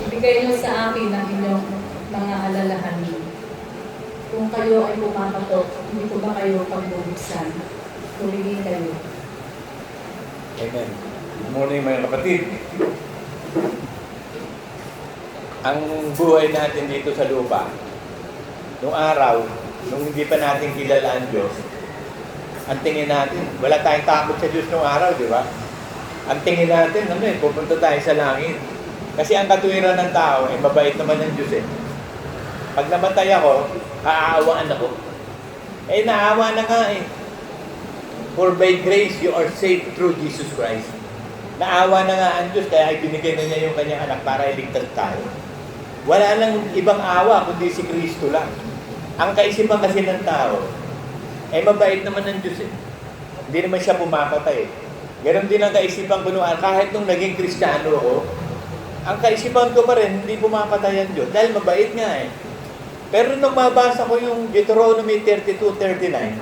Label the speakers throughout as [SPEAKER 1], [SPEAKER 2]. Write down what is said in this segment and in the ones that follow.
[SPEAKER 1] ibigay niyo sa akin ang inyong mga alalahanin. Kung kayo ay pumapatok, hindi ko ba kayo pagbubuksan? Tumingin kayo.
[SPEAKER 2] Amen. Good morning mga kapatid. Ang buhay natin dito sa lupa, nung araw, nung hindi pa natin kilala ang Diyos, ang tingin natin, wala tayong takot sa Diyos nung araw, di ba? Ang tingin natin, pupunta tayo sa langit. Kasi ang katuwiran ng tao, mabait naman ng Diyos eh. Pag namatay ako, kaaawaan ako. Naawa na nga eh. For by grace, you are saved through Jesus Christ. Naawa na nga ang Diyos, kaya ibinigay na niya yung kanyang anak para iligtas tayo. Wala lang ibang awa, kundi si Kristo lang. Ang kaisipan kasi ng tao, mabait naman ng Diyos eh. Hindi naman siya pumapatay eh. Ganon din ang kaisipan ko noon, kahit nung naging Kristiyano ako, ang kaisipan ko pa rin, hindi pumapatay ang Diyos, dahil mabait nga eh. Pero nung mabasa ko yung Deuteronomy 32:39,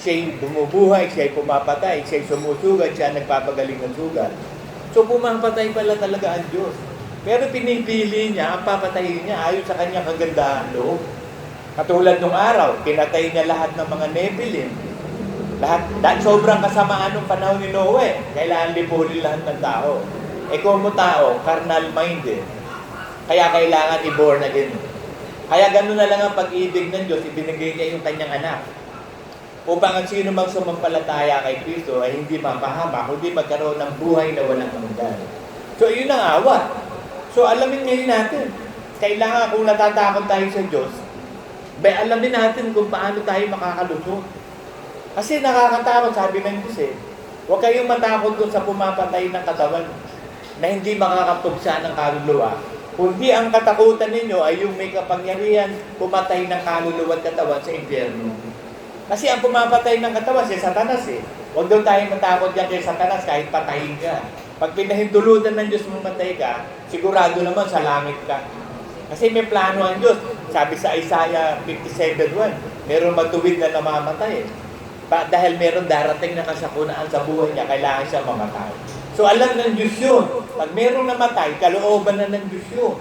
[SPEAKER 2] siya'y bumubuhay, siya'y pumapatay, siya'y sumusugat, siya nagpapagaling ng sugat. So pumapatay pala talaga ang Diyos. Pero pinipili niya, ang papatayin niya, ayon sa kanyang kagandahan loob. Katulad nung araw, pinatay niya lahat ng mga Nephilim. Lahat sobrang kasamaan ng panahon ni Noe. Kailangan lipunin lahat ng tao. Kung mo tao, carnal-minded. Kaya kailangan i-born again. Kaya gano'n na lang ang pag-ibig ng Diyos, ibinigay niya yung kanyang anak. Upang ang sino mang sumampalataya kay Kristo ay hindi mapahama, kundi magkaroon ng buhay na walang hanggan. So, yun ang awa. So, alamin ngayon natin. Kailangan kung natatakot tayo sa Diyos, alamin natin kung paano tayo makakalusot. Kasi nakakatakot, sabi ng Diyos eh. Huwag kayong matakot dun sa pumapatay ng katawan na hindi makakatugsa ng kaluluwa. Kundi ang katakutan ninyo ay yung may kapangyarihan pumatay ng kaluluwa at katawan sa impyerno. Kasi ang pumapatay ng katawan si Satanas eh. Huwag daw tayong matakot yan kay Satanas kahit patayin ka. Pag pinahintulutan ng Diyos mamatay ka, sigurado naman sa langit ka. Kasi may plano ang Diyos. Sabi sa Isaiah 57:1, meron matuwid na namamatay eh. Dahil meron darating na kasakunaan sa buhay niya, kailangan siya mamatay. So alam ng Diyos yun. Pag meron namatay, kalooban na ng Diyos yun.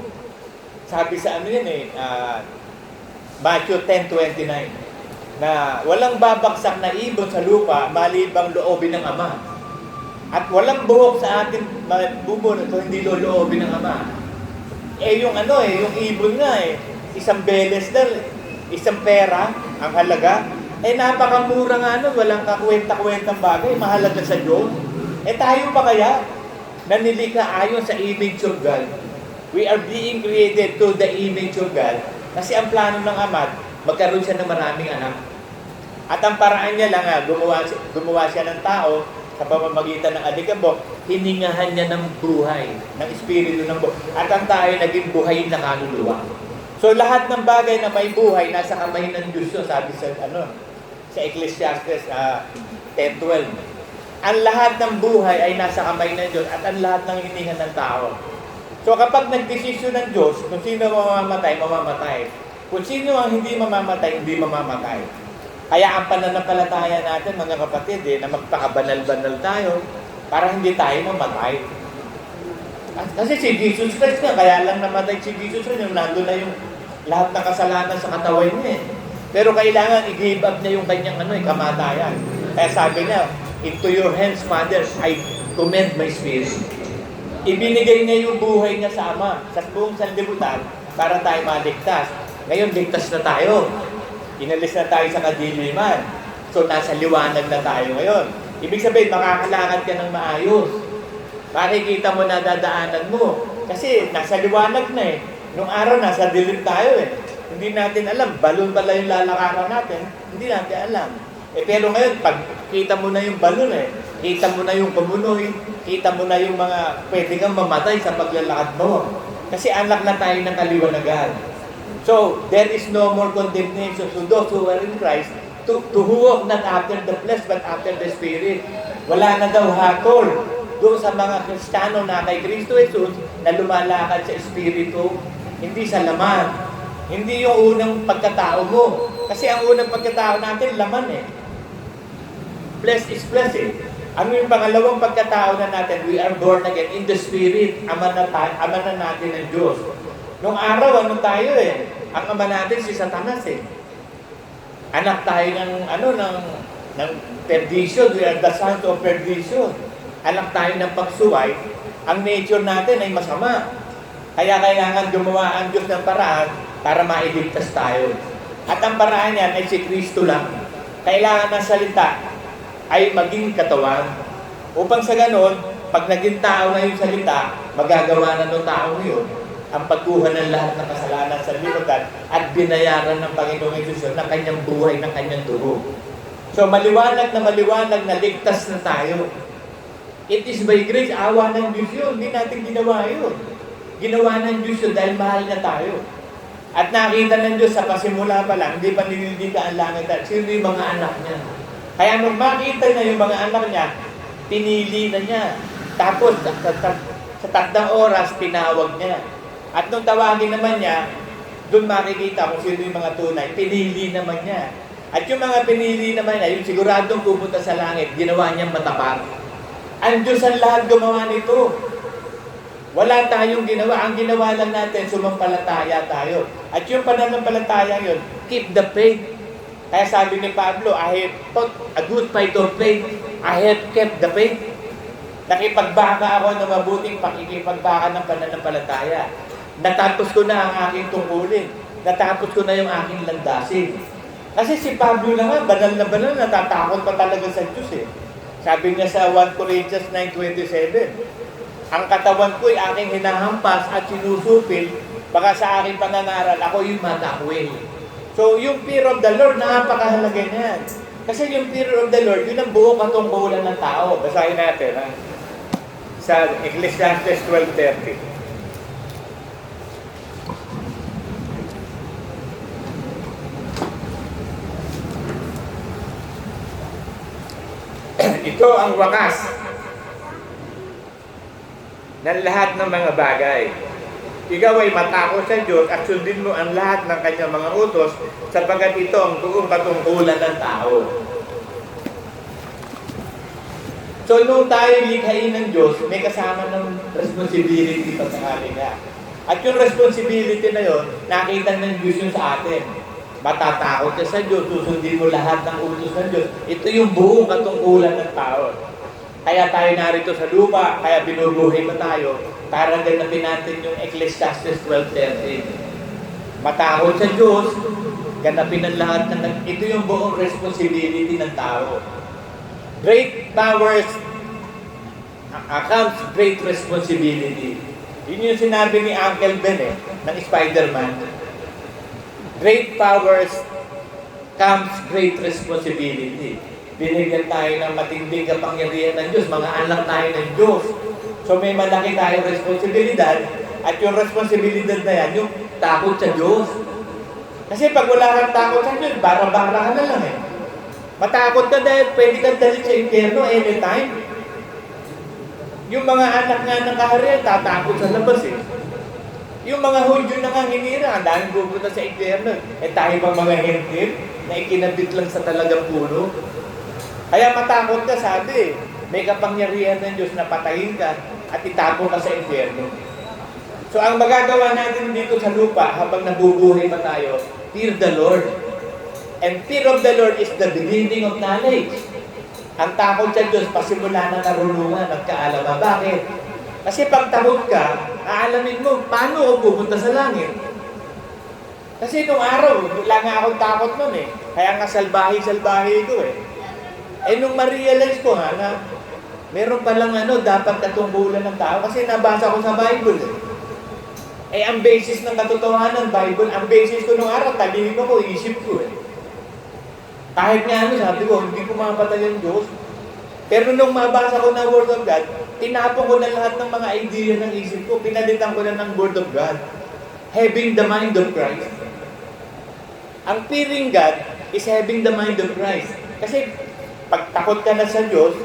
[SPEAKER 2] Sabi sa Matthew 10:29, na walang babaksak na ibon sa lupa, malibang loobin ng Ama. At walang buhok sa atin bubon kung hindi loobin ng Ama. Yung ibon nga isang beles na, isang pera, ang halaga. Napakamura nga nun, walang kakwenta-kwentang bagay, mahalaga sa Diyos. Tayo pa kaya, nanilikha ayon sa image of God. We are being created to the image of God. Kasi ang plano ng Ama, magkaroon siya ng maraming anak. At ang paraan niya lang, gumawa siya ng tao sa pamamagitan ng alikabok, hiningahan niya ng buhay, ng espiritu ng buhay. At ang tayo naging buhay na kaluluwa. So lahat ng bagay na may buhay, nasa kamay ng Diyos yun, sabi sa Ecclesiastes 10:12. Ang lahat ng buhay ay nasa kamay ng Diyos at ang lahat ng hiningan ng tao. So kapag nagdesisyon ng Diyos, kung sino mamamatay, mamamatay. Kung sino ang hindi mamamatay, hindi mamamatay. Kaya ang pananampalataya natin, mga kapatid, na magpakabanal-banal tayo para hindi tayo mamatay. Kasi si Jesus Christ nga, kaya lang namatay si Jesus Christ, nandun na yung lahat ng kasalanan sa katawan niya. Pero kailangan i-give up niya yung kanyang kamatayan. Kaya sabi niya, into your hands, Father, I commend my spirit. Ibinigay niya yung buhay niya sa Ama, sa buong sanlibutan, para tayo maligtas. Ngayon, ligtas na tayo. Inalis na tayo sa kadiliman. So, nasa liwanag na tayo ngayon. Ibig sabihin, makakalakad ka ng maayos. Makikita mo na dadaanan mo. Kasi nasa liwanag na eh. Nung araw, nasa dilim tayo eh. Hindi natin alam. Balon pala yung lalakaran natin. Hindi natin alam. Pero ngayon, pag kita mo na yung balon kita mo na yung pamunoy, kita mo na yung mga pwede kang mamatay sa paglalakad mo. Kasi anak na tayo ng kaliwanagan. So, there is no more condemnation to those who are in Christ, to who walk not after the flesh but after the Spirit. Wala na daw hatol doon sa mga Kristiyano na kay Kristo Jesus na lumalakad sa Espiritu, hindi sa laman. Hindi yung unang pagkatao mo. Kasi ang unang pagkatao natin, laman Flesh is flesh Ano yung pangalawang pagkatao na natin? We are born again in the Spirit. Ama na natin ng Diyos. Nung araw, ano tayo eh? Ang ama natin si Satanas eh. Anak tayo ng perdition. We are the sons of perdition. Anak tayo ng pagsuway. Ang nature natin ay masama. Kaya kailangan gumawa ang Diyos ng paraan para mailigtas tayo. At ang paraan yan ay si Kristo lang. Kailangan ng salita ay maging katawan. Upang sa ganon, pag naging tao na yung salita, magagawa na ng tao yun ang pagkuha ng lahat ng kasalanan sa libutan at binayaran ng Panginoong Hesus ng kanyang buhay, ng kanyang dugo. So maliwanag na ligtas na tayo. It is by grace, awa ng Diyos yun. Hindi natin ginawa yun. Ginawa ng Diyos yun dahil mahal na tayo. At nakita ng Diyos sa pasimula pa lang, hindi pa nililita ang langit at sino yung mga anak niya. Kaya nung makita na yung mga anak niya, pinili na niya. Tapos sa 3 oras, tinawag niya. At nung tawagin naman niya, doon makikita kung sino yung mga tunay, pinili naman niya. At yung mga pinili naman niya, yung siguradong pupunta sa langit, ginawa niyang matapat. Ang Diyos ang lahat gumawa nito. Wala tayong ginawa. Ang ginawa lang natin, sumampalataya tayo. At yung pananampalataya yun, keep the faith. Kaya sabi ni Pablo, I have fought a good fight of faith. I have kept the faith. Nakipagbaka ako ng mabuting pakikipagbaka ng pananampalataya. Natapos ko na ang aking tungkulin. Natapos ko na yung aking landasin. Kasi si Pablo naman, banal na banal, natatakot pa talaga sa Diyos eh. Sabi niya sa 1 Corinthians 9:27, ang katawan ko ay aking hinahampas at sinusupil, baka sa aking pangangaral, ako yung matakwil. So, yung fear of the Lord, napakahalaga niyan. Kasi yung fear of the Lord, yun ang buong katungkulan ng tao. Basahin natin, ha? Sa Ecclesiastes 12:30. Ito ang wakas ng lahat ng mga bagay. Ikaw ay matakot sa Diyos at sundin mo ang lahat ng kanyang mga utos sapagkat ito ang buong katungkulan ng tao. So, nung tayo likhain ng Diyos, may kasama ng responsibility pa sa kanila. At yung responsibility na yon, nakita ng Diyos yun sa atin. Matatakot ka sa Diyos, susundin mo lahat ng utos ng Diyos. Ito yung buong katungkulan ng tao. Kaya tayo narito sa lupa, kaya binubuhay pa tayo, para ganapin natin yung Ecclesiastes 12:13. Matakot sa Diyos, ganapin ang lahat ng... Ito yung buong responsibility ng tao. Great powers comes great responsibility. Yun yung sinabi ni Uncle Ben ng Spider-Man. Great powers comes great responsibility. Binigyan tayo ng matinding kapangyarihan ng Diyos, mga anak tayo ng Diyos. So may malaki tayong responsibilidad, at yung responsibilidad na yan, yung takot sa Diyos. Kasi pag wala kang takot sa Diyos, bara-bara ka na lang eh. Matakot ka dahil pwede kang dali sa impyerno anytime. Yung mga anak nga ng kaharian, tatakot sa labas eh. Yung mga Hudyo na nga hinira, ang daming pupunta sa impyerno. Eh tayo bang mga hentil na ikinabit lang sa talagang puno? Kaya matakot ka, sabi, may kapangyarihan ng Diyos na patayin ka at itapon ka sa impyerno. So ang magagawa natin dito sa lupa habang nabubuhay pa tayo, fear the Lord. And fear of the Lord is the beginning of knowledge. Ang takot sa Diyos, pasimula na karunungan at kaalaman. Bakit? Kasi pag takot ka, aalamin mo, paano ako pupunta sa langit? Kasi nung araw, wala nga akong takot nun eh. Kaya nga salbahi ko eh. Eh nung ma-realize ko nga na meron palang dapat katungkulan ng tao kasi nabasa ko sa Bible eh. Eh ang basis ng katotohanan ng Bible, ang basis ko nung araw, talino ko, isip ko eh. Kahit nga sabi ko, hindi ko mapatay ang Diyos. Pero nung mabasa ko ng Word of God, tinapon ko na lahat ng mga idea ng isip ko, pinalitan ko na ng Word of God. Having the mind of Christ. Ang fearing God is having the mind of Christ. Kasi pag takot ka na sa Diyos,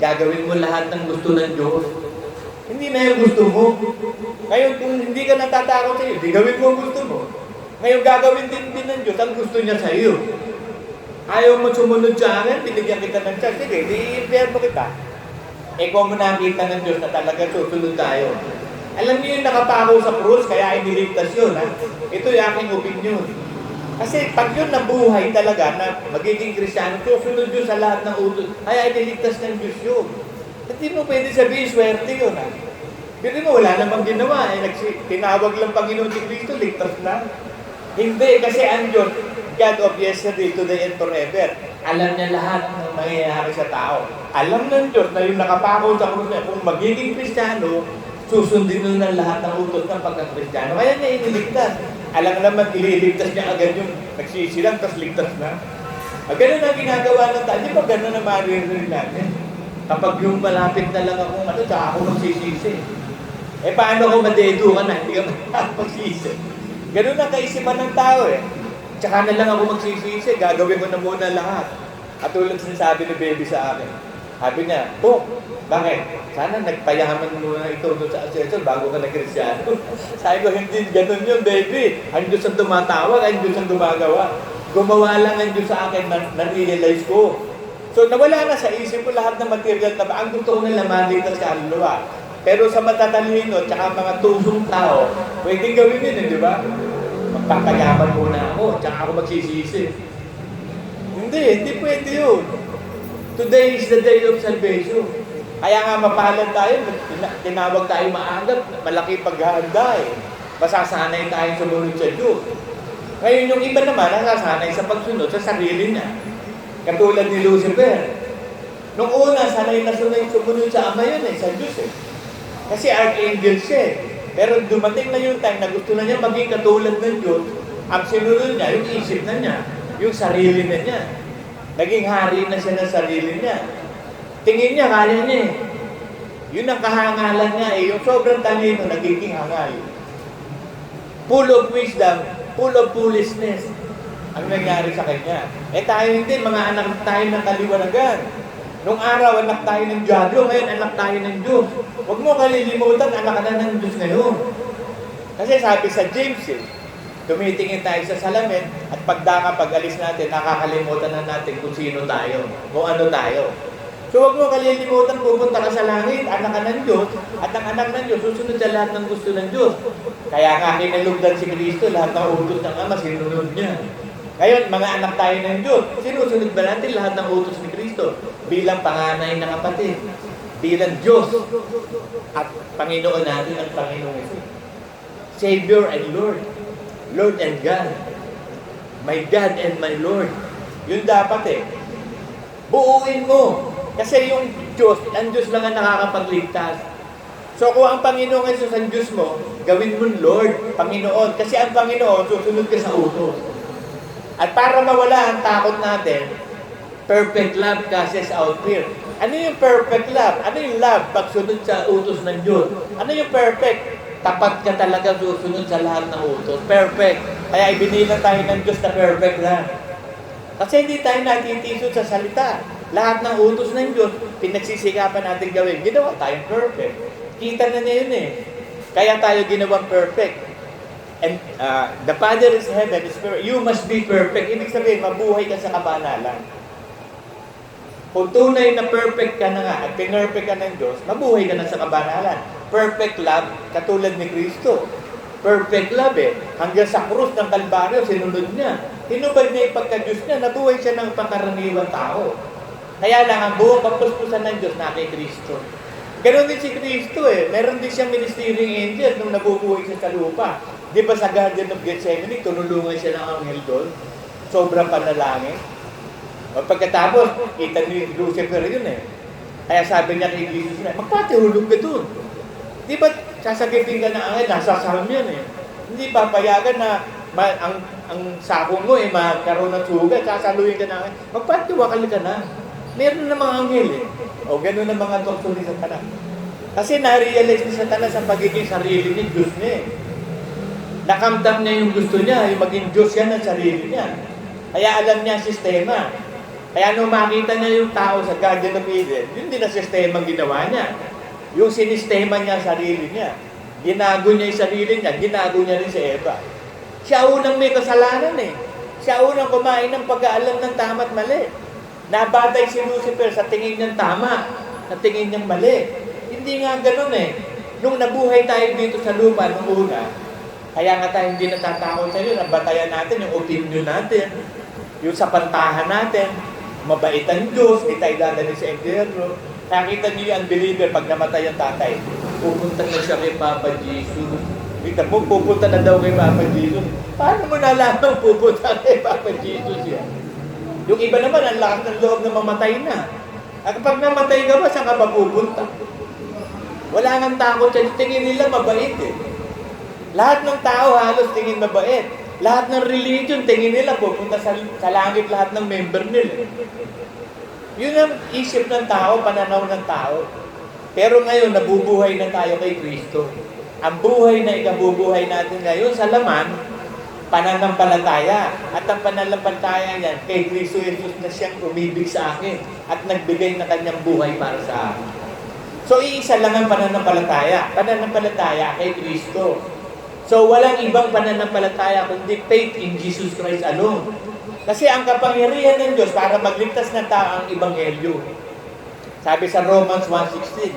[SPEAKER 2] gagawin mo lahat ng gusto ng Diyos. Hindi na yung gusto mo. Ngayon, kung hindi ka natatakot sa iyo, di gawin mo ang gusto mo. Ngayon, gagawin din ng Diyos ang gusto niya sa iyo. Ayaw mo sumunod sa akin, binigyan kita ng chance. Sige, di-impyerno kita. kung mo nakita ng Diyos na talaga susunod tayo. Alam niyo yung nakapako sa krus, kaya iniligtas yun. Ha? Ito yung aking opinion. Kasi pag yun nabuhay talaga na magiging Kristiyano, susunod yun sa lahat ng utos, kaya iniligtas ng Diyos yun. Hindi mo pwede sabihin, swerte yun. Ha? Pero mo, wala namang ginawa. Tinawag lang Panginoon si Kristo, ligtas na. Hindi, kasi ang Diyos, God of yesterday, today, and forever. Alam niya lahat ng nangyayari sa tao. Alam ng Diyos na yung nakapako sa krus niya, kung magiging Kristiyano, susundin nun ng lahat ng utos ng pagka-Kristiyano. Kaya niya iniligtas. Alam naman, ililigtas niya agad yung nagsisilang, tapos ligtas na. Ganun ang ginagawa ng tayo. Di ba ganun na maririnig natin? Kapag yung malapit na lang ako, tsaka ako magsisisi. Paano ako madedo ka na? Hindi ka magsisisi. Ganun ang kaisipan ng tao Tsaka na lang ako magsisisi. Gagawin ko na muna lahat. At tulad sinasabi ni baby sa akin. Sabi niya, bakit? Sana nagpayaman muna ito doon sa asesor bago ka na-Kristyano. Sabi ko, hindi ganun yun, baby. Ang Diyos ang tumatawag, ang Diyos ang gumagawa. Gumawa lang ang Diyos sa akin, na-realize ko. So nawala na sa isip ko lahat ng material na ang gusto ko na laman dito sa kaluluwa. Pero sa matatalino, tsaka mga tusong tao, pwedeng gawin yun, di ba? Magpapayaman muna ako, tsaka ako magsisisi. Hindi pwede yun. Today is the day of salvation. Kaya nga mapalad tayo, tinawag tayo maaga, malaki paghahanda Masasanay tayo sumunod sa Diyos. Ngayon yung iba naman, nasasanay sa pagsunod sa sarili niya. Katulad ni Lucifer. Nung una, sanay na sumunod sa Ama yun sa Diyos Kasi archangel siya Pero dumating na yung time na gusto na niya maging katulad ng Diyos, ang sinunod niya, yung isip na niya, yung sarili na niya. Naging hari na siya ng sarili niya. Tingin niya, kaya niya Yun ang kahangalan niya Yung sobrang talino, nagiging hangal. Full of wisdom, full of foolishness ang nangyari sa kanya. Tayo hindi, mga anak tayo ng kaliwanagan. Nung araw, anak tayo ng Diablo, ngayon anak tayo ng Diyos. Huwag mo kalilimutan, anak ka na ng Diyos ngayon. Kasi sabi sa James tumitingin tayo sa salamin at pag-alis natin, nakakalimutan na natin kung sino tayo, kung ano tayo. So huwag mo kalilimutan, pupunta ka sa langit, anak ka ng Diyos, at ang anak ng Diyos, susunod sa lahat ng gusto ng Diyos. Kaya nga kinalugdan si Kristo, lahat ng utos ng Ama, sinunod niya. Ngayon, mga anak tayo ng Diyos, sinusunod ba natin lahat ng utos ni Kristo? Bilang panganay ng kapatid, bilang Diyos, at Panginoon natin ang Panginoon Jesus. Savior and Lord. Lord and God. My God and my Lord. Yun dapat buuin mo. Kasi yung Diyos, ang Diyos lang ang nakakapagligtas. So kung ang Panginoon Jesus ang Diyos mo, gawin mo Lord, Panginoon. Kasi ang Panginoon, susunod ka sa utos. At para mawala ang takot natin, perfect love casts out fear. Ano yung perfect love? Ano yung love pagsunod sa utos ng Diyos? Ano yung perfect? Tapat ka talaga susunod sa lahat ng utos. Perfect. Kaya ibinilang tayo ng Diyos na perfect lang. Kasi hindi tayo natitiso sa salita. Lahat ng utos ng Diyos, pinagsisikapan natin gawin. Ginawa tayong perfect. Kita na niya yun Kaya tayo ginawang perfect. And the Father is heaven, is perfect. You must be perfect. Ibig sabihin, mabuhay ka sa kabanalan. Kung tunay na perfect ka na nga at pinerfect ka ng Diyos, mabuhay ka na sa kabanalan. Perfect love, katulad ni Kristo. Perfect love Hanggang sa krus ng Kalbaryo, sinunod niya. Tinubad niya yung pagka-Diyos niya, nabuhay siya ng pangkaraniwang tao. Kaya lang, ang buong kapuspusan ng Diyos na kay Kristo. Ganon din si Kristo Meron din siyang ministering angel nung nabubuhay siya sa lupa. Di ba sa Garden of Gethsemane, tunulungan siya ng anghel doon? Sobrang panalangin. O pagkatapos, kita ni Lucifer yun Kaya sabi niya kay Jesus magpatihulog ka doon. Di ba sasagipin ka na anghel, nasasaham yan Hindi papayagan na ang sakong mo magkaroon ng sugat, sasaluhin ka na anghel. Magpatiwakal ka na. Meron na mga anghel O gano'n na mga doktor ni Satanas. Kasi na-realize ni Satanas ang pagiging sarili niya, Diyos niya Nakamtam niya yung gusto niya, yung maging Diyos yan ang sarili niya. Kaya alam niya ang sistema. Kaya nung makita niya yung tao sa Garden of Eden, yun din ang sistema ang ginawa niya. Yung sinistema niya ang sarili niya. Ginago niya yung sarili niya, ginago niya rin si Eva. Siya unang may kasalanan Siya unang kumain ng pag-aalam ng tama at mali. Nabatay si Lucifer sa tingin niyang tama. na tingin niyang mali. Hindi nga ganun eh. Nung nabuhay tayo dito sa lupa nung una, kaya nga tayo hindi natatakot sa yun. Ang batayan natin, yung opinion natin, yung sapantahan natin, mabait ang Diyos, di tayo dadali sa impyerno. Nakita niyo yung unbeliever, pag namatay ang tatay, pupunta na siya kay Papa Jesus. Kita mo, pupunta na daw kay Papa Jesus. Paano mo nalaman pupunta kay Papa Jesus yan? Yung iba naman, ang lakas ng loob na mamatay na. At kapag namatay ka ba, saan ka ba pupunta? Wala nang takot yan. Tingin nila mabait eh. Lahat ng tao halos tingin mabait. Lahat ng religion, tingin nila pupunta sa langit lahat ng member nila. Yun ang isip ng tao, pananaw ng tao. Pero ngayon, nabubuhay na tayo kay Kristo. Ang buhay na ikabubuhay natin ngayon sa laman, pananampalataya. At ang pananampalataya niyan, kay Kristo Jesus na siyang umibig sa akin at nagbigay na kanyang buhay para sa akin. So, iisa lang ang pananampalataya. Pananampalataya kay Kristo. So, walang ibang pananampalataya kundi faith in Jesus Christ alone. Kasi ang kapangyarihan ng Diyos para magligtas ng tao ang Ebanghelyo. Sabi sa Romans 1:16,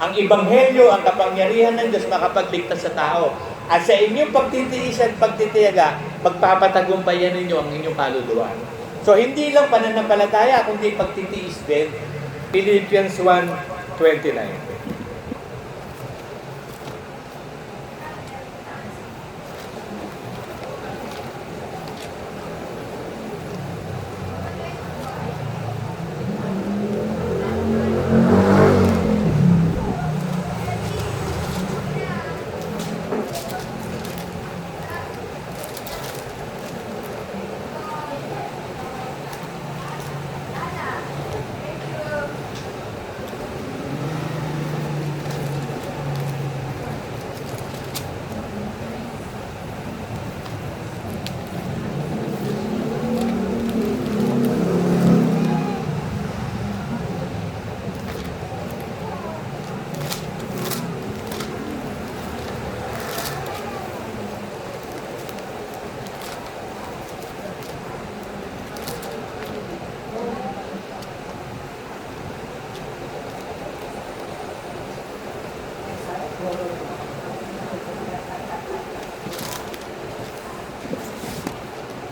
[SPEAKER 2] ang Ebanghelyo, ang kapangyarihan ng Diyos makapagligtas sa tao. At sa inyong pagtitiis at pagtitiyaga, magpapatagumpayan ninyo ang inyong kaluluwa. So, hindi lang pananampalataya, kundi pagtitiis din. Philippians 1:29.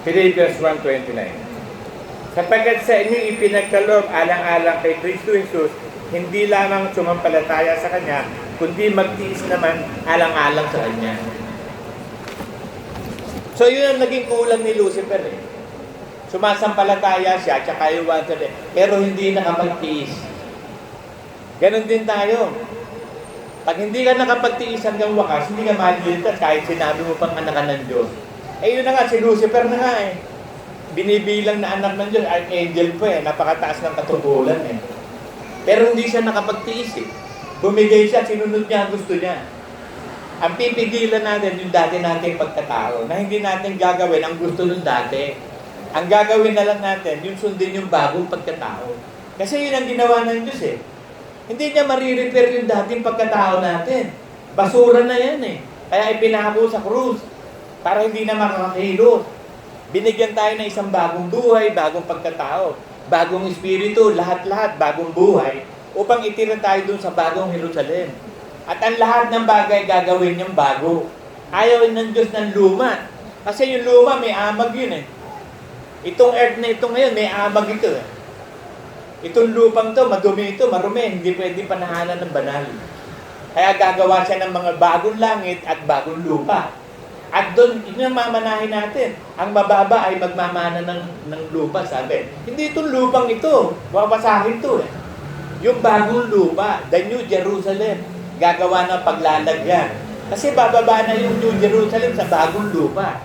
[SPEAKER 2] Philippians 1:29. Sapagkat sa inyo ipinagkaloob alang-alang kay Kristo Jesus, hindi lamang sumampalataya sa Kanya, kundi magtiis naman alang-alang sa Kanya. So yun ang naging kulang ni Lucifer eh. Sumasampalataya siya, tsaka iwan siya, pero hindi nakapagtiis. Ganon din tayo. Pag hindi ka nakapagtiis hanggang wakas, hindi ka maliligtas kahit sinabi mo pang anak ka ng Diyos. Eh yun na nga, si Lucifer na nga eh. Binibilang na anak ng Diyos, archangel pa eh, napakataas ng katubulan eh. Pero hindi siya nakapagtiis eh. Bumigay siya, sinunod niya ang gusto niya. Ang pipigilan natin yung dati nating pagkatao, na hindi natin gagawin ang gusto nung dati. Ang gagawin na lang natin, yung sundin yung bagong pagkatao. Kasi yun ang ginawa ng Diyos eh. Hindi niya marirepair yung dating pagkatao natin. Basura na yan eh. Kaya ipinako sa krus para hindi na makakakilos. Binigyan tayo ng isang bagong buhay, bagong pagkatao, bagong espiritu, lahat-lahat, bagong buhay, upang itira tayo dun sa bagong Jerusalem. At ang lahat ng bagay gagawin niyang bago. Ayaw ng Diyos ng luma. Kasi yung luma, may amag yun eh. Itong earth na ito ngayon, may amag ito eh. Itong lupang to, madumi ito, marumi, hindi pwede panahanan ng banal. Kaya gagawa siya ng mga bagong langit at bagong lupa. At doon, yun ang mamanahin natin. Ang mababa ay magmamana ng lupa, sabi. Hindi itong lupang ito. Babasahin ito eh. Yung bagong lupa, the New Jerusalem, gagawa ng paglalagyan. Kasi bababa na yung New Jerusalem sa bagong lupa.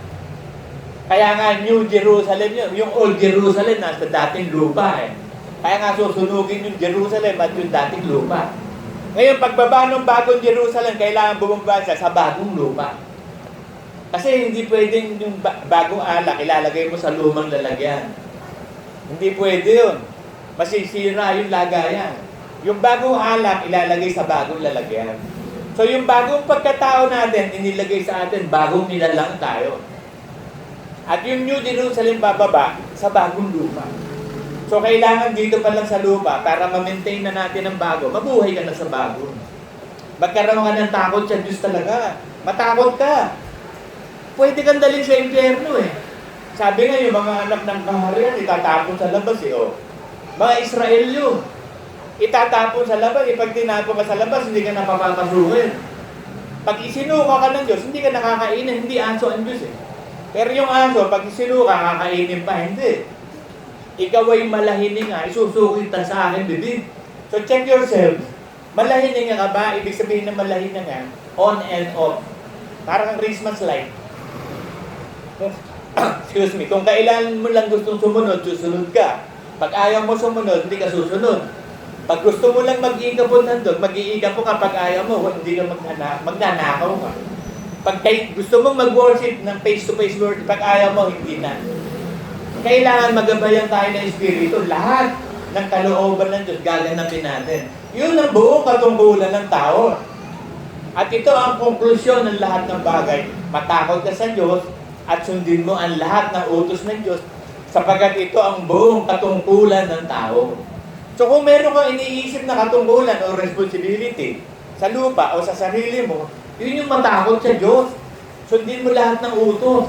[SPEAKER 2] Kaya nga, New Jerusalem yun. Yung Old Jerusalem nasa dating lupa eh. Kaya nga susunugin yung Jerusalem at yung dating lupa. Ngayon, pagbaba ng bagong Jerusalem, kailangan bumaba siya sa bagong lupa. Kasi hindi pwedeng yung bagong alak ilalagay mo sa lumang lalagyan. Hindi pwede yun. Masisira yung lagayan. Yung bagong alak ilalagay sa bagong lalagyan. So yung bagong pagkatao natin, inilagay sa atin, bagong nilalang tayo. At yung New Jerusalem bababa sa bagong lupa. So, kailangan dito pa lang sa lupa, para ma-maintain na natin ang bago, mabuhay ka na sa bago. Magkaroon ka ng takot sa Diyos talaga. Matakot ka. Pwede kang dalhin sa impyerno eh. Sabi nga yung mga anak ng kaharian, itatapon sa labas eh. Oh. Mga Israelyo, itatapon sa labas. Pag tinapon ka sa labas, hindi ka napapapasukin. Pag isinuka ka ng Diyos, hindi ka nakakainin. Hindi aso ang Diyos eh. Pero yung aso, pag isinuka, kakainin pa. Hindi. Ikaw ay malahining nga, isusukit ka sa akin, bibig. So check yourself. Malahining ka ba? Ibig sabihin na malahining nga, on and off. Parang Christmas light. Excuse me. Kung kailan mo lang gustong sumunod, susunod ka. Pag ayaw mo sumunod, hindi ka susunod. Pag gusto mo lang mag-iikapon nandun, mag-iikapon ka. Pag ayaw mo, hindi ka magnanakaw ka. Pag gusto mong mag-worship ng face-to-face worship, pag ayaw mo, hindi na. Kailangan magabayan tayo ng Espiritu. Lahat ng kalooban ng Diyos, gaganapin natin. Yun ang buong katungkulan ng tao. At ito ang konklusyon ng lahat ng bagay. Matakot ka sa Diyos at sundin mo ang lahat ng utos ng Diyos sapagkat ito ang buong katungkulan ng tao. So kung meron kang iniisip na katungkulan o responsibility sa lupa o sa sarili mo, yun yung matakot sa Diyos. Sundin mo lahat ng utos.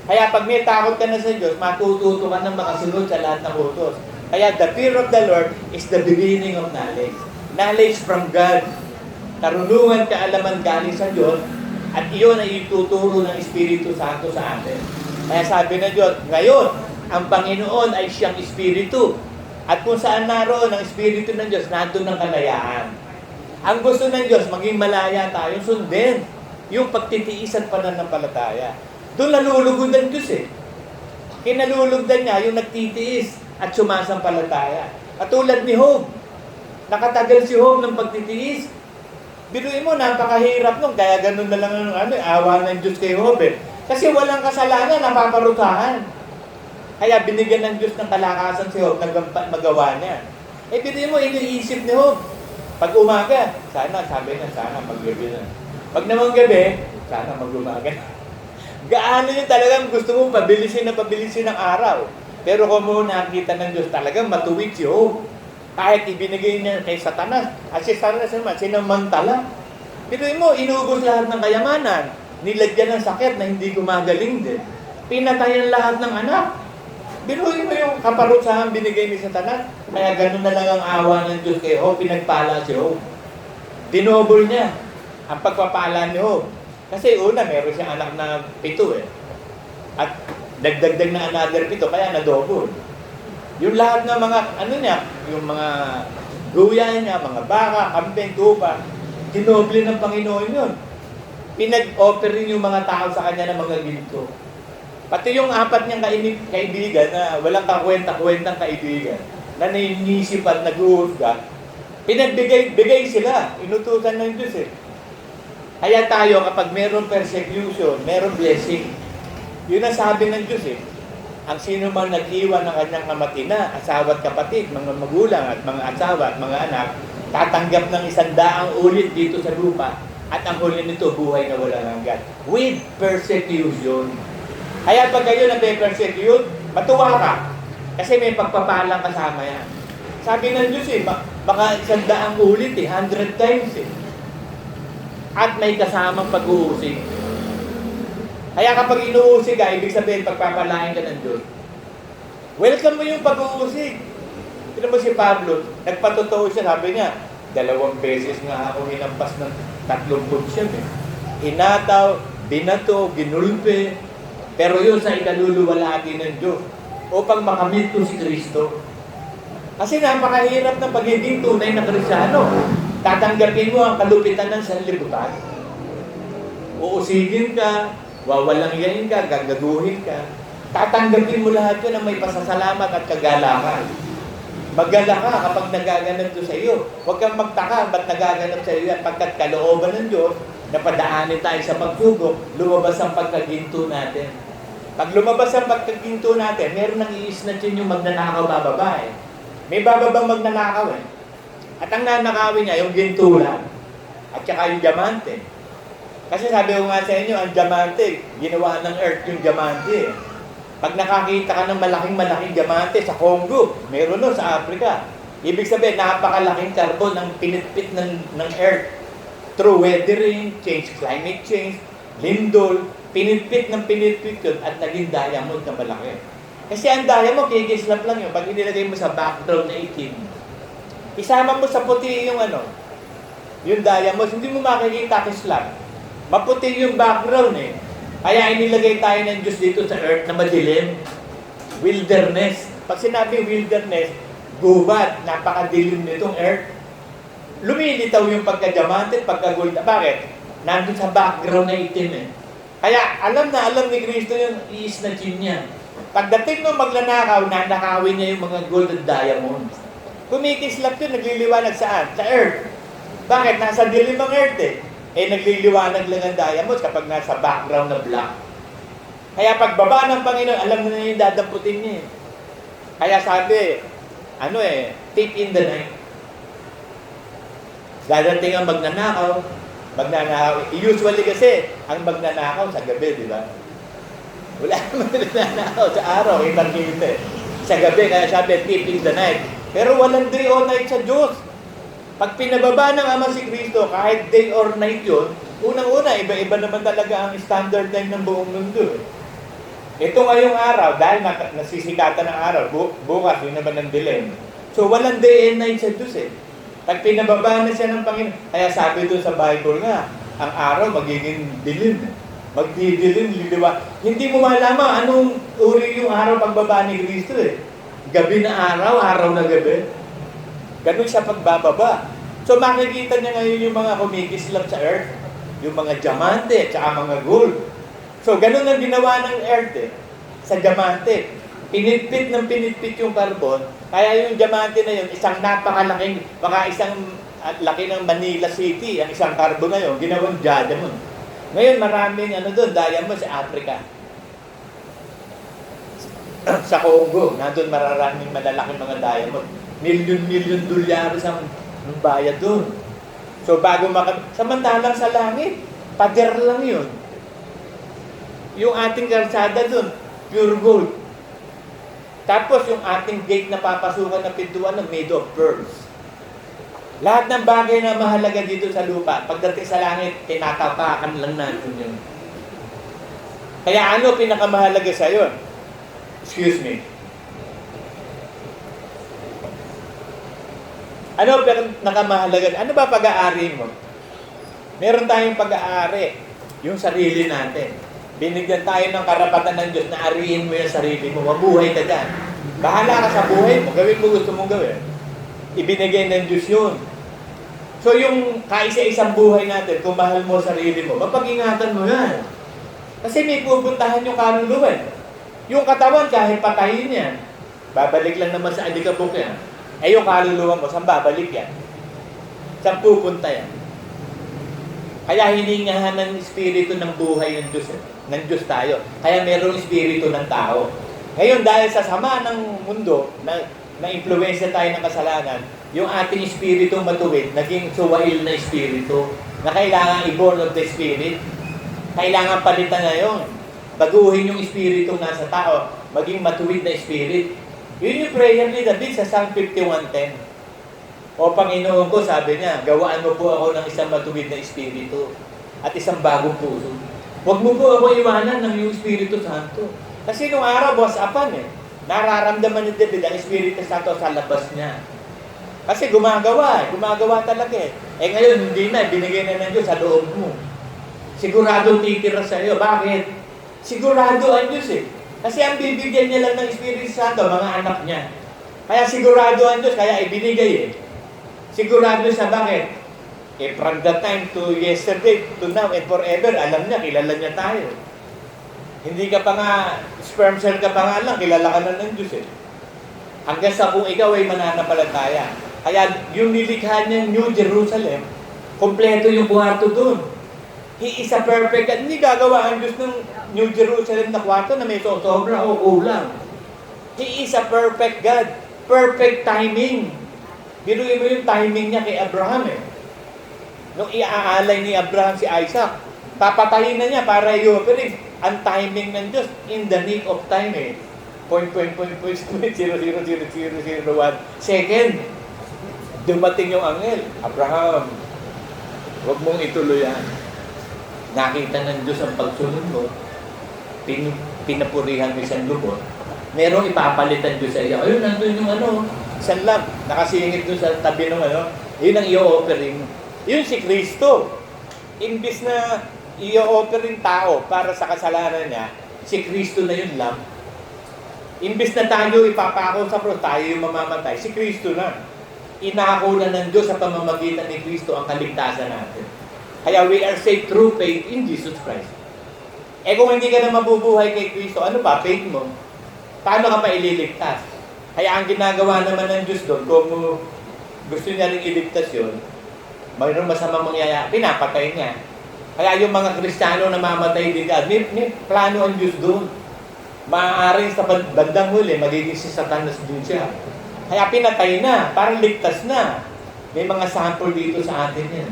[SPEAKER 2] Kaya pag may takot ka na sa Diyos, matututo ka ng makasunod sa lahat ng utos. Kaya the fear of the Lord is the beginning of knowledge. Knowledge from God. Karunungan, kaalaman galing sa Diyos, at iyon ay ituturo ng Espiritu Santo sa atin. Kaya sabi ng Diyos, ngayon, ang Panginoon ay siyang Espiritu. At kung saan naroon ang Espiritu ng Diyos, nandun ang kalayaan. Ang gusto ng Diyos, maging malaya tayo, sundin yung pagtitiis at pananampalataya. Doon nalulugod ang Diyos eh. Kinalulugdan niya yung nagtitiis at sumasampalataya. Katulad ni Job. Nakatagal si Job ng pagtitiis. Biruin mo, napakahirap nung, kaya ganun na lang awa ng Diyos kay Job eh. Kasi walang kasalanan, napaparutahan. Kaya binigyan ng Diyos ng kalakasan si Job, magawa niya. Eh, biruin mo, iniisip ni Job. Pag umaga, sana, sabi na, sana maggabi na. Pag naman gabi, sana mag-umaga. Gaano yun talagang gusto mo pabilisin ng araw. Pero kung mo nakita ng Diyos, talagang matuwid si Job. Kahit ibinigay niya kay Satanas. At si Satanas naman, sinamantala. Biruin mo, inubos lahat ng kayamanan. Nilagyan ng sakit na hindi gumagaling din. Pinatayan lahat ng anak. Biruin mo yung kaparusahan binigay ni Satanas. Kaya ganun na lang ang awa ng Diyos kay Job. Pinagpala si Job. Dinobol niya ang pagpapala ni Job. Kasi una, meron siyang anak na 7 eh. At dagdagdag na another 7, kaya na-double. Yung lahat ng mga, yung mga guya niya, mga baka, kambing, tupa, dinoble ng Panginoon yun. Pinag-offer rin yung mga tao sa kanya ng mga ginto. Pati yung 4 niyang kaibigan na walang kakwenta-kwentang kaibigan, na nainisip at nag-uusga, pinagbigay sila, inutusan ng Diyos eh. Kaya tayo, kapag meron persecution, meron blessing. Yun ang sabi ng Diyos eh. Ang sino man nag-iwan ng kanyang amatina, asawa at kapatid, mga magulang at mga asawa at mga anak, tatanggap ng 100 ulit dito sa lupa. At ang huli nito, buhay na walang hanggan. With persecution. Kaya pag kayo na-persecute, matuwa ka. Kasi may pagpapalang kasama yan. Sabi ng Diyos eh, baka 100 ulit eh, 100 times eh. At may kasamang pag-uusig. Kaya kapag inuusig ka, ibig sabihin pagpapalain ka ng Diyos. Welcome mo yung pag-uusig. Tignan mo si Pablo, nagpatotoo siya, sabi niya, 2 beses nga ako hinampas ng 30 siya. Hinataw, binato, ginulpe, pero yun sa ikaluluwalhati ng Diyos upang makamit ko si Kristo. Kasi napakahirap ng pagiging tunay na Kristiyano. Tatanggapin mo ang kalupitan ng sanlibutan. Uusigin ka, wawalangyain ka, gagaguhin ka. Tatanggapin mo lahat yun na may pasasalamat at kagalakan. Magala ka kapag nagaganap to sa iyo. Huwag kang magtaka ba't nagaganap sa iyo yan. Pagkat kalooban ng Diyos, napadaanin tayo sa pagsubok, lumabas ang pagkaginto natin. Pag lumabas ang pagkaginto natin, meron nang i-snatch yung magnanakaw bababae. May bababang magnanakaw eh. At ang nanakawin niya, yung ginto lang. At saka yung diamante. Kasi sabi ko nga sa inyo, ang diamante, ginawa ng earth yung diamante. Pag nakakita ka ng malaking diamante sa Congo, meron nun sa Africa. Ibig sabihin, napakalaking carbon ang pinitpit ng Earth through weathering, climate change, lindol, pinitpit yun at naging diamond na malaki. Kasi ang diamond, kikislap lang yun. Pag inilagay mo sa background na itim, isama mo sa puti yung diamond, hindi mo makikita kislap. Maputi yung background eh. Kaya inilagay tayo ng Diyos dito sa earth na madilim. Wilderness. Pag sinabi wilderness, gubat, napakadilim nitong earth. Lumilitaw yung pagka-diamante, pagka-gold. Bakit? Nandun sa background na itim eh. Kaya alam ni Kristo yung iisnatchin niya. Pagdating mo maglanakaw, nanakawin niya yung mga gold at diamonds. Kumikislap yun, nagliliwanag saan? Sa earth. Bakit? Nasa dilim ang earth eh. Nagliliwanag lang ang diamonds kapag nasa background na black. Kaya pagbaba ng Panginoon, alam na yung dadamputin niya. Kaya sabi, tip in the night. Dadating ang magnanakaw. Usually kasi, ang magnanakaw sa gabi, di ba? Wala naman magnanakaw sa araw, itarkite. Sa gabi, kaya sabi, tip in the night. Pero walang day or night sa Diyos. Pag pinababa ng Ama si Kristo, kahit day or night yun, unang-una, iba-iba naman talaga ang standard time ng buong mundo. Ito ngayong araw, dahil nasisikatan ng araw, bukas, yun naman ang dilim. So, walang day and night sa Diyos eh. Pag pinababa na siya ng Panginoon, kaya sabi doon sa Bible nga, ang araw magiging dilim. Magdidilim, liliwa. Hindi mo malaman anong uri yung araw pagbaba ni Kristo eh. Gabi na araw, araw na gabi. Ganun siya pagbababa. So makikita niya ngayon yung mga kumikislap sa earth, yung mga diamante, tsaka mga gold. So ganun ang ginawa ng earth eh, sa diamante. Pinitpit yung carbon, kaya yung diamante na yun, isang napakalaking, baka isang laki ng Manila City, ang isang carbon na yun, ginawang diamond. Ngayon maraming doon, diamond sa Africa. Sa Congo, nandun mararaming malalaking mga diamond. Milyon dolyares ang bayad doon. So bago samantalang sa langit, pader lang yun. Yung ating kalsada doon, pure gold. Tapos yung ating gate na papasukan na pintuan made of pearls. Lahat ng bagay na mahalaga dito sa lupa, pagdating sa langit, tinatapakan lang natin yun. Kaya ano pinakamahalaga sa yun? Excuse me. Ano nakamahalaga? Ano ba pag-aari mo? Meron tayong pag-aari, yung sarili natin. Binigyan tayo ng karapatan ng Diyos na ariin mo yung sarili mo. Mabuhay ka dyan. Bahala ka sa buhay mo. Gawin mo gusto mong gawin. Ibinigay ng Diyos yun. So yung kaisa-isang buhay natin, kung mahal mo sarili mo, mapag-ingatan mo yan. Kasi may pupuntahan yung kaluluwa. Yung katawan, kahit patayin yan, babalik lang naman sa alikabok yan. Yung kaluluwa mo, saan babalik yan? Saan pupunta yan? Kaya hiningahan ng espiritu ng buhay ng Diyos. Ng Diyos tayo. Kaya mayroong espiritu ng tao. Ngayon, dahil sa sama ng mundo, na impluwensya tayo ng kasalanan, yung ating espiritu matuwid, naging suwail na espiritu, na kailangan i-born of the Spirit. Kailangan palitan na yun. Baguhin yung espiritu nasa tao, maging matuwid na spirit. Yun yung prayer ni David sa Psalm 51:10. O Panginoon ko, sabi niya, gawaan mo po ako ng isang matuwid na espiritu at isang bagong puso. Huwag mo po ako iwanan ng yung Espiritu Santo. Kasi nung araw, apan nararamdaman ni David ang Espiritu Santo sa labas niya. Kasi gumagawa talaga eh. Ngayon, hindi na, binigay na ng Diyos sa loob mo. Sigurado titira sa iyo. Bakit? Sigurado ang Diyos eh. Kasi ang bibigyan niya lang ng Espiritu Santo, mga anak niya. Kaya sigurado ang Diyos, kaya ibinigay eh. Sigurado siya, bakit? From that time to yesterday, to now and forever, alam niya, kilala niya tayo. Hindi ka pa nga, sperm cell ka pa nga lang, kilala ka na ng Diyos eh. Hanggang sa kung ikaw ay mananampalataya. Kaya yung nilikha niyang New Jerusalem, kompleto yung kwarto doon. He is a perfect God. Hindi gagawa ang Diyos ng New Jerusalem na kwarto na may sobra o kulang. He is a perfect God. Perfect timing. Biruin mo yung timing niya kay Abraham eh. Nung iaalay ni Abraham si Isaac, papatayin na niya para i-operate. ang timing ng Diyos in the nick of time eh. Point, 0.000001 second. Dumating yung angel. Abraham, huwag mong ituloy yan. Nakita ng Diyos ang pagsunod mo. Pinapurihan mo isang lubot. Merong ipapalitan Diyos sa iyo. Ayun, nandun yung isang lamp. Nakasingit doon sa tabi ng yun ang i-offering. Yun si Kristo. Imbis na i-offering tao para sa kasalanan niya, si Kristo na yun lamp. Imbis na tayo ipapako sa cross, tayo yung mamamatay, si Kristo na. Inako na ng Diyos sa pamamagitan ni Kristo ang kaligtasan natin. Kaya we are saved through faith in Jesus Christ. Eh kung hindi ka na mabubuhay kay Kristo, ano ba faith mo? Paano ka pa ililigtas? Kaya ang ginagawa naman ng Diyos doon, kung gusto niya rin iligtas yun, mayroong masamang mangyayari, pinapatay niya. Kaya yung mga Kristiyano na mamatay din ka, may plano ang Diyos doon. Maaaring sa bandang huli, magiging si Satanas din siya. Kaya pinatay na, parang ligtas na. May mga sample dito sa atin yan.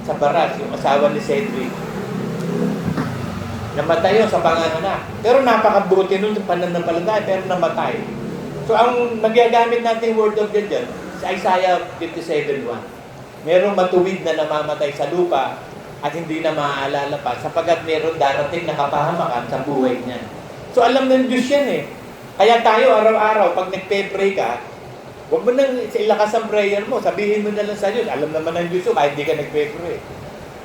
[SPEAKER 2] Sa Baras, yung asawa ni Cedric. Namatay yun sa panganganak. Pero napakabuti nun sa pananampalataya, pero namatay. So ang magagamit natin word of God dyan, sa Isaiah 57:1. Merong matuwid na namamatay sa lupa at hindi na maaalala pa sapagkat meron darating na kapahamakan sa buhay niya. So alam ng Diyos yan eh. Kaya tayo araw-araw, pag nagpe-pray ka, huwag mo nang ilakas ang prayer mo. Sabihin mo na lang sa Diyos. Alam naman ng Diyos kahit hindi ka nagpe-pray.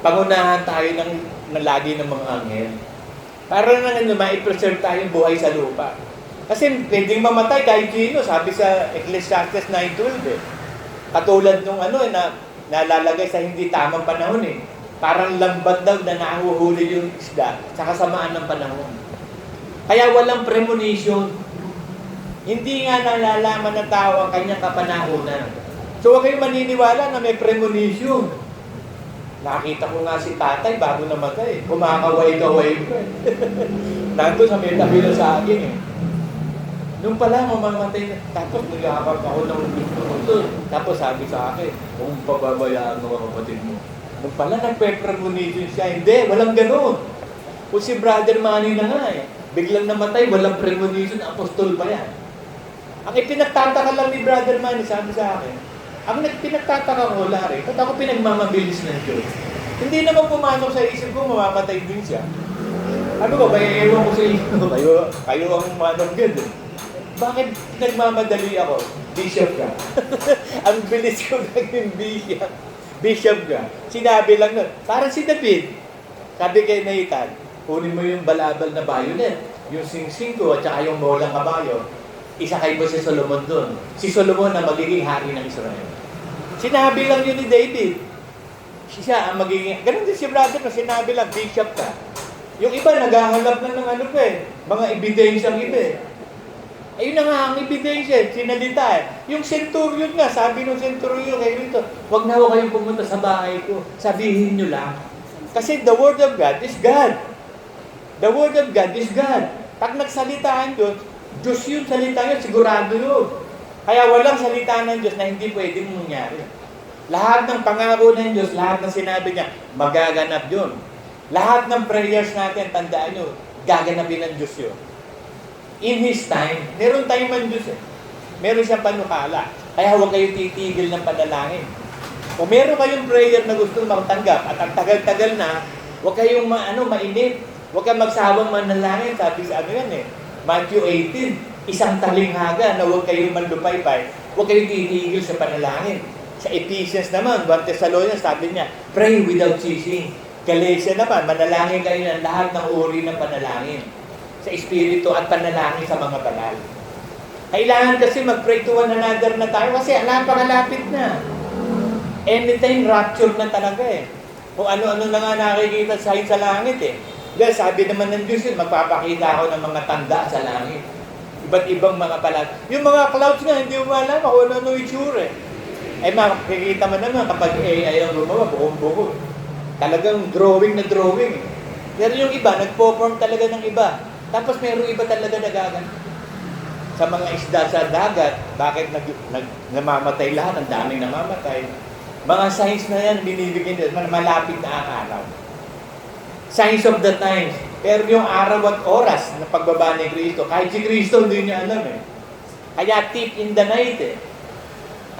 [SPEAKER 2] Pangunahan tayo ng lagi ng mga anghel. Para na ma-preserve tayong buhay sa lupa. Kasi pwedeng mamatay kahit sino. Sabi sa Ecclesiastes 9:12 eh. Katulad nung na nalalagay sa hindi tamang panahon eh. Parang lambat daw na nahuhuli yung isda sa kasamaan ng panahon. Kaya walang premonition. Hindi nga nalalaman ng tao ang kanyang kapanahunan. So huwag kayong maniniwala na may premonition. Nakita ko nga si tatay bago namatay. Kumakaway-kaway ko eh. Nandun sa may tabi na sa akin eh. Nung pala mamamatay na. Tapos nag-aakap ako ng gusto ko doon. Tapos sabi sa akin, kung pababayaan mo ang kapatid mo. Nung pala nagpe-premonition siya. Hindi, walang ganun. Kung si Brother Manny na nga eh. Biglang namatay, walang premonition, apostol pa yan. Ang ipinagtataka lang ni Brother Manny, sabi sa akin, ang pinagtataka ko, Larry, ba't ako pinagmamabilis ng Diyos? Hindi naman pumasok sa isip ko, mamamatay din siya. Sabi ko, ewan ko sa isip ko, kayo ang manong God eh. Bakit nagmamadali ako? Bishop ka. Ang bilis ko naging bishop. Bishop ka. Sinabi lang nun, parang si David. Sabi kay Nathan, kunin mo yung balabal na bayonet, yung singsing ko at saka yung molang kabayo, isakay mo si Solomon doon. Si Solomon na magiging hari ng Israel. Sinabi lang yun ni David. Siya ang magiging, ganun din si brother na sinabi lang, bishop ka. Yung iba, naghahanap na ng mga ebidensyang iba eh. Ayun na nga ang ebidensya, sinalita eh. Yung centurion nga, sabi ng centurion kayo rito, huwag na ho kayong pumunta sa bahay ko, sabihin nyo lang. Kasi the word of God is God. The word of God is God. Pag nagsalitaan Diyos, Diyos yun, salita yun, sigurado yun. Kaya walang salita ng Diyos na hindi pwedeng mangyari. Lahat ng pangako ng Diyos, lahat ng sinabi niya, magaganap yun. Lahat ng prayers natin, tandaan nyo, gaganapin ng Diyos yun. In His time, meron tayong man Diyos eh. Meron siyang panukala. Kaya huwag kayo titigil ng panalangin. Kung meron kayong prayer na gusto matanggap at ang tagal-tagal na, huwag kayong mainip. Huwag kang magsawang manalangin. Sabi sa yan eh. Matthew 18, isang talinghaga na huwag kayong manlupaypay. Huwag kayong titigil sa panalangin. Sa Ephesians naman, 1 Thessalonians, sabi niya, pray without ceasing. Galatia naman, manalangin kayo ng lahat ng uri ng panalangin. Sa Espiritu at panalangin sa mga banal. Kailangan kasi mag-pray to one another na tayo kasi napakalapit na. Anytime rapture na talaga eh. Kung ano-ano na nga nakikita sa langit eh. Dahil sabi naman ng Diyos yun, magpapakita ako ng mga tanda sa langit. Iba't ibang mga palat. Yung mga clouds nga, hindi mo alam kung ano-ano itsura eh. Ay makikita mo naman kapag AI ang gumawa, buong-buo. Talagang drawing na drawing eh. Pero yung iba, nagpo-form talaga ng iba. Tapos mayroong iba talaga nagagan. Sa mga isda sa dagat, bakit namamatay lahat? Ang daming namamatay. Mga signs na yan, binibigyan nila, malapit na ang araw. Signs of the times. Pero yung araw at oras na pagbaba ni Kristo, kahit si Kristo hindi niya alam eh. Kaya tip in the night eh.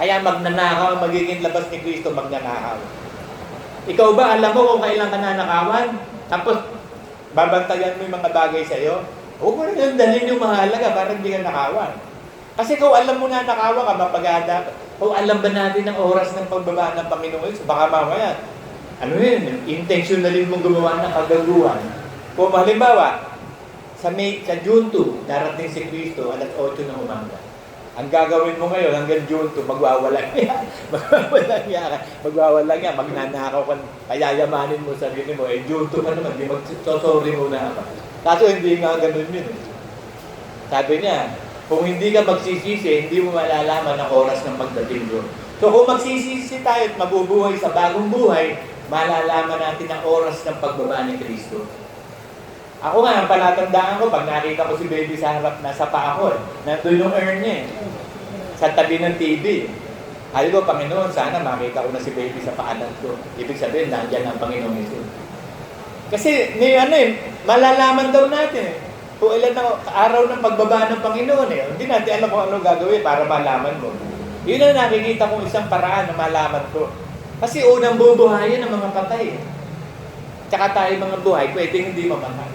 [SPEAKER 2] Kaya magnanakaw, magiging labas ni Kristo, magnanakaw. Ikaw ba, alam mo kung kailan ka nanakawan? Tapos, babantayan mo yung mga bagay sa'yo? Huwag mo rin dalhin yung mahalaga para hindi ka nakawan. Kasi kung alam mo na nakawan ka, mapagada ka. Kung alam ba natin ang oras ng pagbaba ng Panginoon, baka mamaya, ano yun, intentionally mong gumawa ng kagaguhan. Kung halimbawa, sa June 2, darating si Kristo, alas 8 ng umaga. Ang gagawin mo ngayon, hanggang June 2, magwawalang yan. Magwawalang yan. Magnanakaw ka, payayamanin mo sarili mo. Eh, June 2 pa naman, di magsosorry muna ka. Kaso hindi nga ganun yun. Sabi niya, kung hindi ka magsisisi, hindi mo malalaman ang oras ng pagdating doon. So kung magsisisi tayo at mabubuhay sa bagong buhay, malalaman natin ang oras ng pagbaba ni Kristo. Ako nga, ang palatandaan ko, pag nakita ko si baby sa harap, nasa pa ako eh. Nandun yung urn niya eh. Sa tabi ng TV. Sabi ko, Panginoon, sana makita ko na si baby sa paanan ko. Ibig sabihin, nandiyan ang Panginoon Jesus. Kasi, may malalaman daw natin eh. Kung ilan ang araw ng pagbaba ng Panginoon eh. Hindi natin alam kung ano gagawin para malaman mo. Yun ang nakikita kong isang paraan na malaman ko. Kasi unang bubuhayin ng mga patay eh. Tsaka tayo mga buhay, pwedeng hindi mamatay.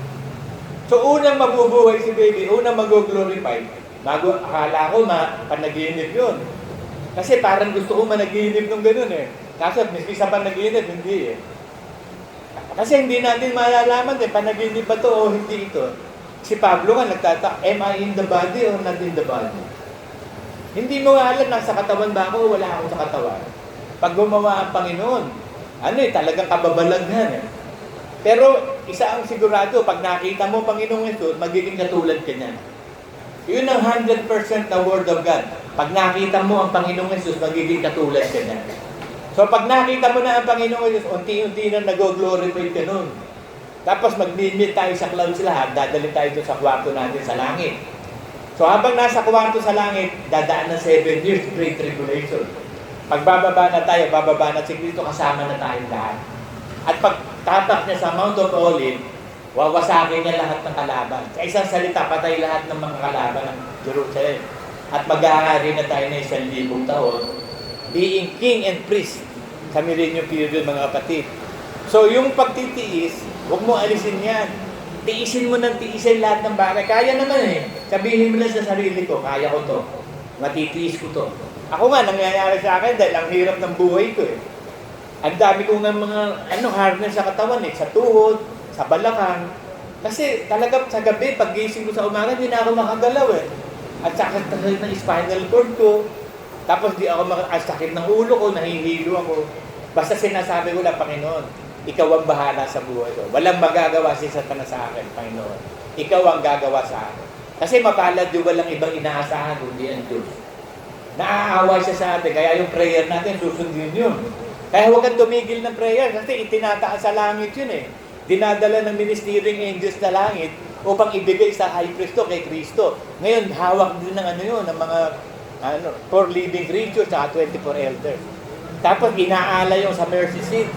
[SPEAKER 2] So, unang mabubuhay si baby, unang mag-glorify, bago akala ko panaginip yun. Kasi parang gusto ko managinip nung ganun eh. Kaso, miski sa panaginip, hindi eh. Kasi hindi natin malalaman eh, panaginip ba to o hindi ito. Si Pablo nga nagtatak, am I in the body or not in the body? Hindi mo alam, nasa katawan ba ako o wala ako sa katawan. Pag gumawa ang Panginoon, talagang kababalaghan eh. Pero isa ang sigurado, pag nakita mo Panginoong Yesus, magiging katulad ka niya. Yun ang 100% na Word of God. Pag nakita mo ang Panginoong Yesus, magiging katulad ka niya. So pag nakita mo na ang Panginoong Yesus, unti-unti na nag-glorify ka nun. Tapos mag-meet tayo sa clouds lahat, dadali tayo doon sa kwarto natin sa langit. So habang nasa kwarto sa langit, dadaan ng 7 years, great tribulation. Pag bababa na tayo, bababa na si Kristo, kasama na tayong lahat. At pag tatak niya sa Mount of Olives, wawasakin niya lahat ng kalaban. Sa isang salita, patay lahat ng mga kalaban ng Jerusalem. At mag-aari na tayo na 1,000 taon, being king and priest sa millennium period, mga kapatid. So yung pagtitiis, huwag mo alisin yan. Tiisin mo ng tiisin lahat ng bagay. Kaya naman eh. Sabihin mo lang sa sarili ko, kaya ko to. Matitiis ko to. Ako nga, nangyayari sa akin dahil ang hirap ng buhay ko eh. Ang dami ko ng mga harness sa katawan eh, sa tuhod, sa balakang. Kasi talaga sa gabi, pag gising ko sa umaga, hindi na ako makagalaw eh. At sakit ng spinal cord ko. Tapos di ako sakit ng ulo ko, nahihilo ako. Basta sinasabi ko lang, Panginoon, ikaw ang bahala sa buhay ko. Walang magagawa si Satanas sa akin, Panginoon. Ikaw ang gagawa sa akin. Kasi mapalad yung walang ibang inaasahan, kundi ang Diyos. Naaawa siya sa atin, kaya yung prayer natin, susundin yun. Kaya huwag kang tumigil ng prayer kasi itinataas sa langit yun eh. Dinadala ng ministering angels na langit upang ibigay sa high priest kay Kristo. Ngayon, hawak din ng ng mga 4 living creatures at 24 elders. Tapos inaalay yung sa mercy seat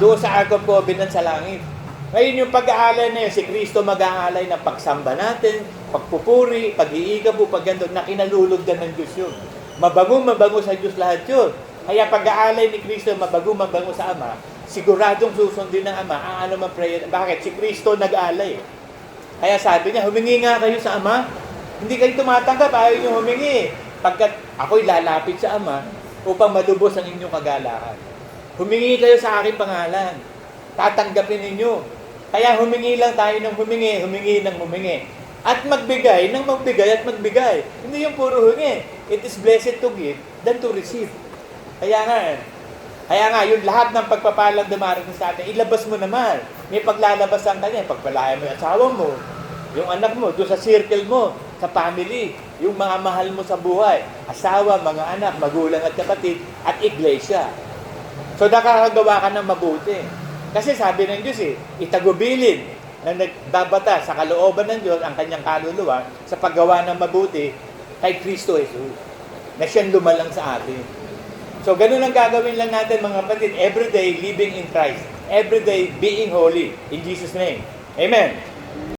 [SPEAKER 2] doon sa Ark of Covenant sa langit. Ngayon yung pag-aalay na yun, si Kristo mag-aalay ng pagsamba natin, pagpupuri, pag-iigabu, pagganto, na kinalulugdan ng Diyos yun. Mabango sa Diyos lahat yun. Kaya pag-aalay ni Kristo, mabango sa Ama, siguradong susundin ng Ama, ano man prayer. Bakit? Si Kristo nag-aalay. Kaya sabi niya, humingi nga kayo sa Ama. Hindi kayo tumatanggap, ayaw niyo humingi. Pagkat ako'y lalapit sa Ama upang malubos ang inyong kagalakan. Humingi kayo sa aking pangalan. Tatanggapin ninyo. Kaya humingi lang tayo ng humingi ng humingi. At magbigay ng magbigay at magbigay. Hindi yung puro humingi. It is blessed to give than to receive. Kaya nga, yung lahat ng pagpapalang dumarating sa atin, ilabas mo naman. May paglalabasan ka niya, pagpalayan mo yung asawa mo, yung anak mo, doon sa circle mo, sa family, yung mga mahal mo sa buhay, asawa, mga anak, magulang at kapatid, at iglesia. So, nakakagawa ka ng mabuti. Kasi sabi ng Diyos itagubilin na nagbabata sa kalooban ng Diyos ang kanyang kaluluwa sa paggawa ng mabuti kay Kristo Jesus, na siyang lumalang sa atin. So, ganun ang gagawin lang natin mga kapatid. Everyday living in Christ. Everyday being holy. In Jesus' name. Amen.